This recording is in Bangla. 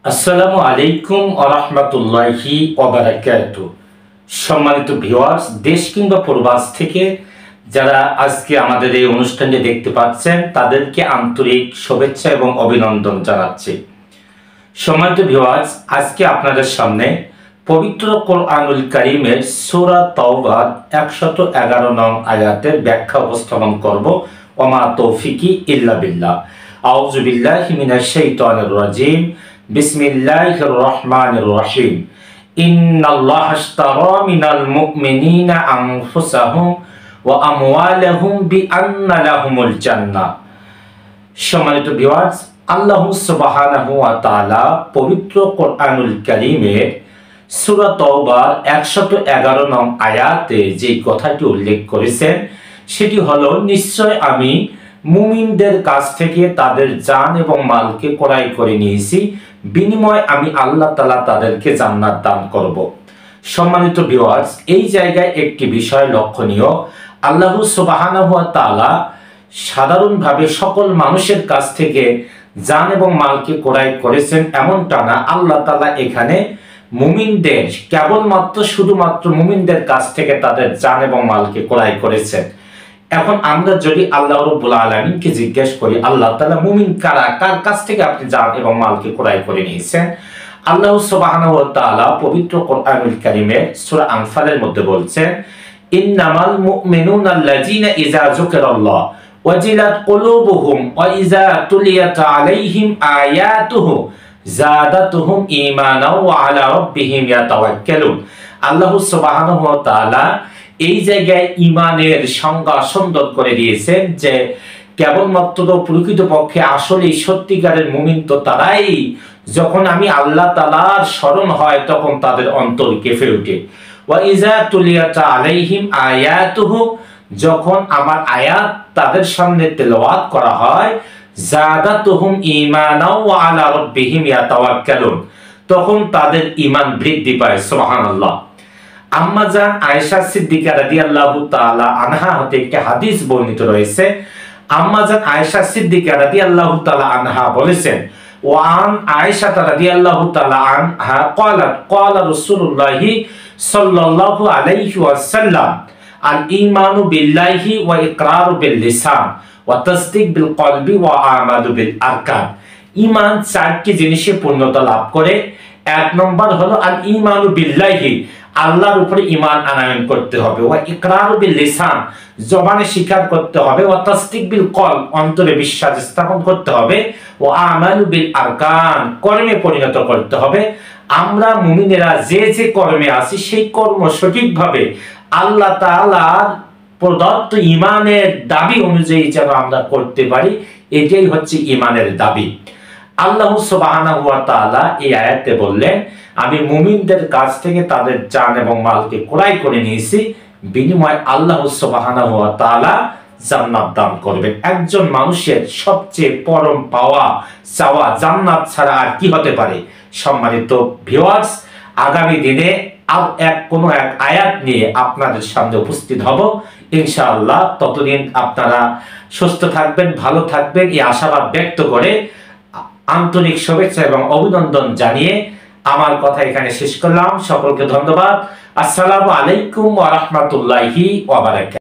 আসসালামু আলাইকুম ওয়া রাহমাতুল্লাহি ওয়া বারাকাতুহু। সম্মানিত ভিউয়ার্স, দেশ কিংবা প্রবাস থেকে যারা আজকে আমাদের এই অনুষ্ঠানটি দেখতে পাচ্ছেন তাদেরকে আন্তরিক শুভেচ্ছা এবং অভিনন্দন জানাচ্ছি। সম্মানিত ভিউয়ার্স, আজকে আপনাদের সামনে পবিত্র কোরআনুল কারীমের সূরা তাওবার 111 নং আয়াতের ব্যাখ্যা উপস্থাপন করব। ওয়া মা তৌফিকি ইল্লা বিল্লাহ। আউযু বিল্লাহি মিনাশ শাইতানির রাজীম। বিসমিল্লাহির রহমানির রহিম। ইন্নাল্লাহা আশতারা মিনাল মুমিনিনা আনফুসাহুম ওয়া আমওয়ালাহুম বিআন্না লাহুমুল জান্নাহ। সম্মানিত ভিউয়ার্স, আল্লাহ সুবহানাহু ওয়া তাআলা পবিত্র কোরআনুল কারীমের সূরা তাওবার 111 নং আয়াতে যে কথাটি উল্লেখ করেছেন সেটি হলো, নিশ্চয় আমি মুমিনদের কাছ থেকে তাদের জান এবং মালকে ক্রয় করে নিয়েছি, বিনিময়ে আমি আল্লাহ তাআলা তাদেরকে জান্নাত দান করব। সম্মানিত ভিউয়ার্স, এই জায়গায় একটি বিষয় লক্ষণীয়। আল্লাহ সুবহানাহু ওয়া তাআলা সাধারণভাবে সকল মানুষের কাছ থেকে জান এবং মালকে ক্রয় করেছেন এমনটা না। আল্লাহ তাআলা এখানে মুমিনদের, কেবলমাত্র শুধুমাত্র মুমিনদের কাছ থেকে তাদের জান এবং মালকে ক্রয় করেছেন। এখন আমরা যদি আল্লাহ রাব্বুল আলামিনকে জিজ্ঞেস করি, আল্লাহ তাআলা মুমিন কারা, কার কাছ থেকে আপনি জান এবং মালকে ক্রয় করে নিয়েছেন? আল্লাহ সুবহানাহু ওয়া তাআলা পবিত্র কোরআনুল কারীমের সূরা আনফালের মধ্যে বলছেন, ইন্নামাল মুমিনুনা আল্লাযীনা ইযা যুকিরাল্লাহ ওয়াজিলাত কুলুবুহুম ওয়া ইযা তুলিয়াত আলাইহিম আয়াতুহু যাদাতুহুম ঈমানাও ওয়া আলা রাব্বিহিম ইয়াতাওয়াক্কালুন। আল্লাহ সুবহানাহু ওয়া তাআলা এই জায়গায় ঈমানের সংজ্ঞা সুন্দর করে দিয়েছেন যে কেবলমাত্র প্রকৃতপক্ষে আসলে সত্যিকারের মুমিন তো তারাই, যখন আমি আল্লাহ তাআলার স্মরণ হয় তখন তাদের অন্তর কেঁপে ওঠে। ওয়া ইযা তুলিয়াত আলাইহিম আয়াতুহু, যখন আমার আয়াত তাদের সামনে তেলাওয়াত করা হয়, যাদাতুহুম ঈমানাও ওয়া আলা রাব্বিহিম ইয়াতাওয়াক্কালুন, তখন তাদের ঈমান বৃদ্ধি পায়। সুবহানাল্লাহ। আম্মা জান আয়েশা সিদ্দিকা রাদিয়াল্লাহু তাআলা আনহা হতে একটি হাদিস বর্ণিত রয়েছে। আম্মা জান আয়েশা সিদ্দিকা রাদিয়াল্লাহু তাআলা আনহা বলেছেন, ওয়ান আয়েশা রাদিয়াল্লাহু তাআলা আনহা ক্বালাত ক্বালা রাসূলুল্লাহি সাল্লাল্লাহু আলাইহি ওয়াসাল্লাম, আল ঈমানু বিল্লাহি ওয়া ইকরারু বিল লিসান ওয়া তাসদীক বিল কলবি ওয়া আমালু বিল আরকান। ঈমান চারটি জিনিসে পূর্ণতা লাভ করে। এক নম্বর হলো আল ঈমানু বিল্লাহি, আল্লাহর উপরে ঈমান আনয়ন করতে হবে। ওয়া ইকরারু বিল লিসান, জবানে স্বীকার করতে হবে। ওয়া তাসদীক বিল কলব, অন্তরে বিশ্বাস স্থাপন করতে হবে। ওয়া আমালু বিল আরকান, কর্মে পরিণত করতে হবে। আমরা মুমিনেরা যে যে কর্মে আছি সেই কর্ম সঠিকভাবে আল্লাহ তাআলার প্রদত্ত ঈমানের দাবি অনুযায়ী যেন আমরা করতে পারি, এটাই হচ্ছে ঈমানের দাবি। আল্লাহ সুবহানাহু ওয়া তাআলা এই আয়াতে বললেন, আমি মুমিনদের কাছ থেকে তাদের জান এবং মালকে ক্রয় করে নিয়েছি, বিনিময়ে আল্লাহ সুবহানাহু ওয়া তাআলা জান্নাত দান করবেন। একজন মানুষের সবচেয়ে পরম পাওয়া চাওয়া জান্নাত ছাড়া আর কি হতে পারে? সম্মানিত ভিউয়ার্স, আগামী দিনে কোনো এক আয়াত নিয়ে আপনাদের সামনে উপস্থিত হব ইনশাআল্লাহ। ততদিন আপনারা সুস্থ থাকবেন, ভালো থাকবেন, এই আশাবাদ ব্যক্ত করে আন্তরিক শুভেচ্ছা এবং অভিনন্দন জানিয়ে আমার কথা এখানে শেষ করলাম। সকলকে ধন্যবাদ। আসসালামু আলাইকুম ওয়া রাহমাতুল্লাহি ওয়া বারাকাতুহু।